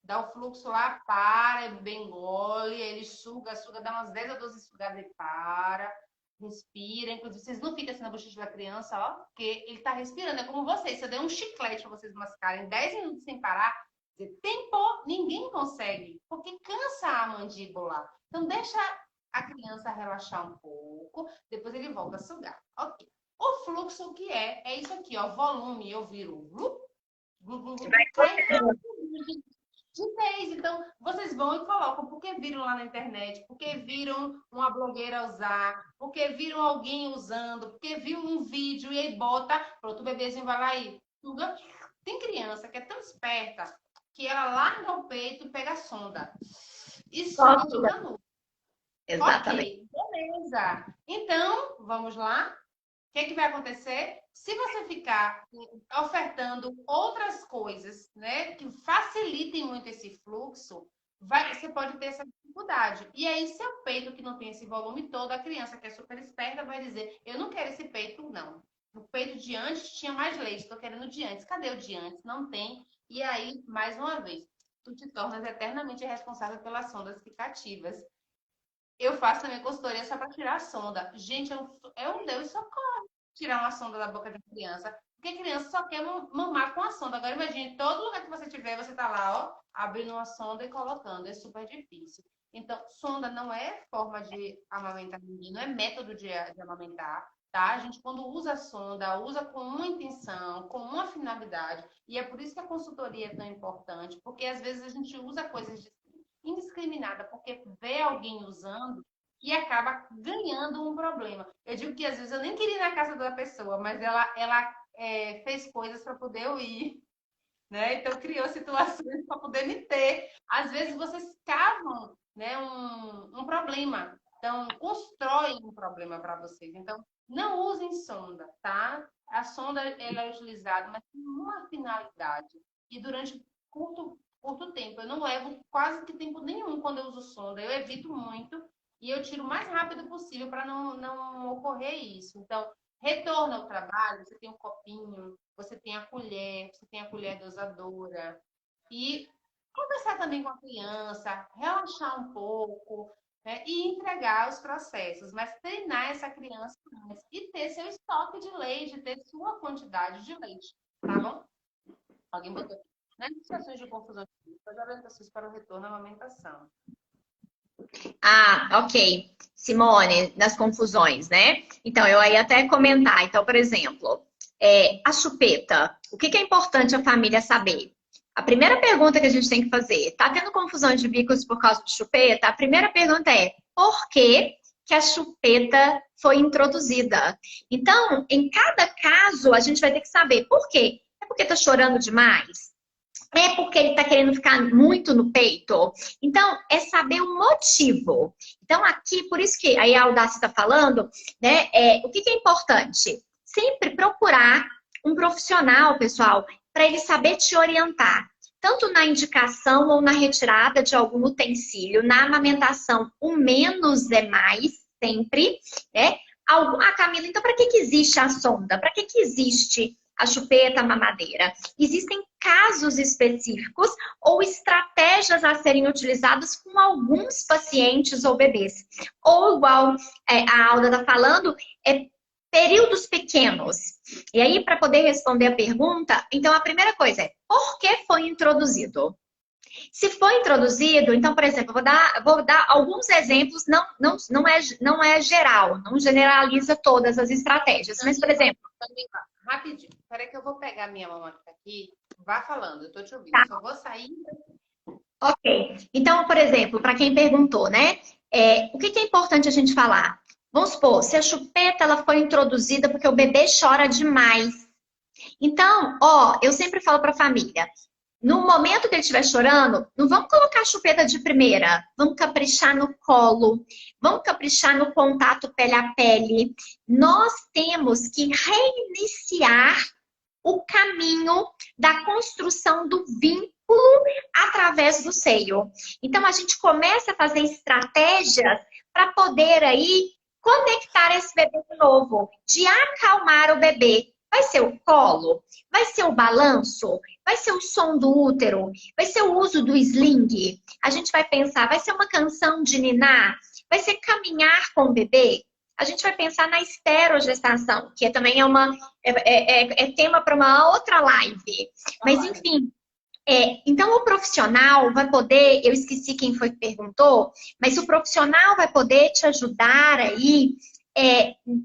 dá o fluxo lá, para, bem engole, ele suga, dá umas 10 a 12 sugadas e para, respira. Inclusive, vocês não ficam assim na bochecha da criança, ó, porque ele tá respirando. É como vocês, se eu der um chiclete para vocês mascarem 10 minutos sem parar, Tempo, ninguém consegue, porque cansa a mandíbula. Então, deixa a criança relaxar um pouco, depois ele volta a sugar. Ok. O fluxo, o que é? É isso aqui, ó, volume. Eu viro sai rápido de vez. Então, vocês vão e colocam, porque viram lá na internet, porque viram uma blogueira usar, porque viram alguém usando, porque viu um vídeo e aí bota, pronto, o bebezinho vai lá e suga. Tem criança que é tão esperta que ela larga o peito e pega a sonda. E suga de canudo. Exatamente. Ok, beleza. Então, vamos lá? O que vai acontecer? Se você ficar ofertando outras coisas, né, que facilitem muito esse fluxo, você pode ter essa dificuldade. E aí, seu peito, que não tem esse volume todo, a criança que é super esperta vai dizer: eu não quero esse peito, não. O peito de antes tinha mais leite, estou querendo o de antes. Cadê o de antes? Não tem. E aí, mais uma vez, tu te tornas eternamente responsável pelas sondas ficativas. Eu faço também consultoria só para tirar a sonda. Gente, é um Deus socorro tirar uma sonda da boca de uma criança. Porque a criança só quer mamar com a sonda. Agora imagine, todo lugar que você tiver, você tá lá, ó, abrindo uma sonda e colocando. É super difícil. Então, sonda não é forma de amamentar ninguém, não é método de amamentar, tá? A gente, quando usa a sonda, usa com uma intenção, com uma finalidade. E é por isso que a consultoria é tão importante, porque às vezes a gente usa coisas indiscriminada, porque vê alguém usando e acaba ganhando um problema. Eu digo que às vezes eu nem queria ir na casa da pessoa, mas ela fez coisas para poder eu ir, né? Então criou situações para poder me ter. Às vezes vocês cavam, né, um problema. Então, constroem um problema para vocês. Então, não usem sonda, tá? A sonda ela é utilizada, mas com uma finalidade. E durante curto tempo. Eu não levo quase que tempo nenhum quando eu uso sonda. Eu evito muito e eu tiro o mais rápido possível para não ocorrer isso. Então, retorno ao trabalho, você tem um copinho, você tem a colher dosadora. E conversar também com a criança, relaxar um pouco, né? E entregar os processos, mas treinar essa criança antes e ter seu estoque de leite, ter sua quantidade de leite, tá bom? Alguém botou aqui. Nas situações de confusão, as orientações para o retorno à amamentação. Ah, ok. Simone, nas confusões, né? Então, eu ia até comentar. Então, por exemplo, a chupeta. O que é importante a família saber? A primeira pergunta que a gente tem que fazer, tá tendo confusão de bicos por causa de chupeta? A primeira pergunta é, por que a chupeta foi introduzida? Então, em cada caso, a gente vai ter que saber por quê. É porque tá chorando demais? É porque ele está querendo ficar muito no peito? Então, é saber o motivo. Então, aqui, por isso que aí a Audácia está falando, né? O que é importante? Sempre procurar um profissional, pessoal, para ele saber te orientar. Tanto na indicação ou na retirada de algum utensílio, na amamentação, o menos é mais, sempre, né? Camila, então para que existe a sonda? Para que existe a chupeta, a mamadeira? Existem casos específicos ou estratégias a serem utilizadas com alguns pacientes ou bebês. Ou, igual a Alda está falando, períodos pequenos. E aí, para poder responder a pergunta, então a primeira coisa é, por que foi introduzido? Se foi introduzido, então, por exemplo, vou dar alguns exemplos, não é geral, não generaliza todas as estratégias, mas, por exemplo... Rapidinho, peraí que eu vou pegar minha mamãe aqui, vá falando, eu tô te ouvindo, Tá. Só vou sair. Ok, então, por exemplo, para quem perguntou, né, o que é importante a gente falar? Vamos supor, se a chupeta ela foi introduzida porque o bebê chora demais. Então, eu sempre falo para a família, no momento que ele estiver chorando, não vamos colocar a chupeta de primeira. Vamos caprichar no colo. Vamos caprichar no contato pele a pele. Nós temos que reiniciar o caminho da construção do vínculo através do seio. Então, a gente começa a fazer estratégias para poder aí conectar esse bebê de novo, de acalmar o bebê. Vai ser o colo? Vai ser o balanço? Vai ser o som do útero? Vai ser o uso do sling? A gente vai pensar, vai ser uma canção de ninar? Vai ser caminhar com o bebê? A gente vai pensar na esterogestação, que também é tema para uma outra live. Mas, enfim, Então, o profissional vai poder, eu esqueci quem foi que perguntou, mas o profissional vai poder te ajudar aí,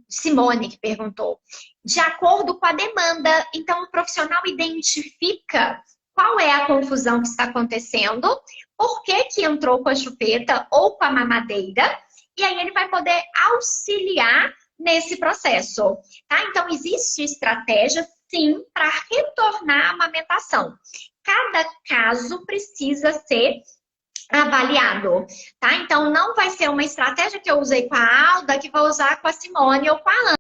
Simone que perguntou, de acordo com a demanda. Então, o profissional identifica qual é a confusão que está acontecendo, por que que entrou com a chupeta ou com a mamadeira, e aí ele vai poder auxiliar nesse processo, tá? Então, existe estratégia, sim, para retornar à amamentação. Cada caso precisa ser avaliado, tá? Então, não vai ser uma estratégia que eu usei com a Alda que vou usar com a Simone ou com a Ana.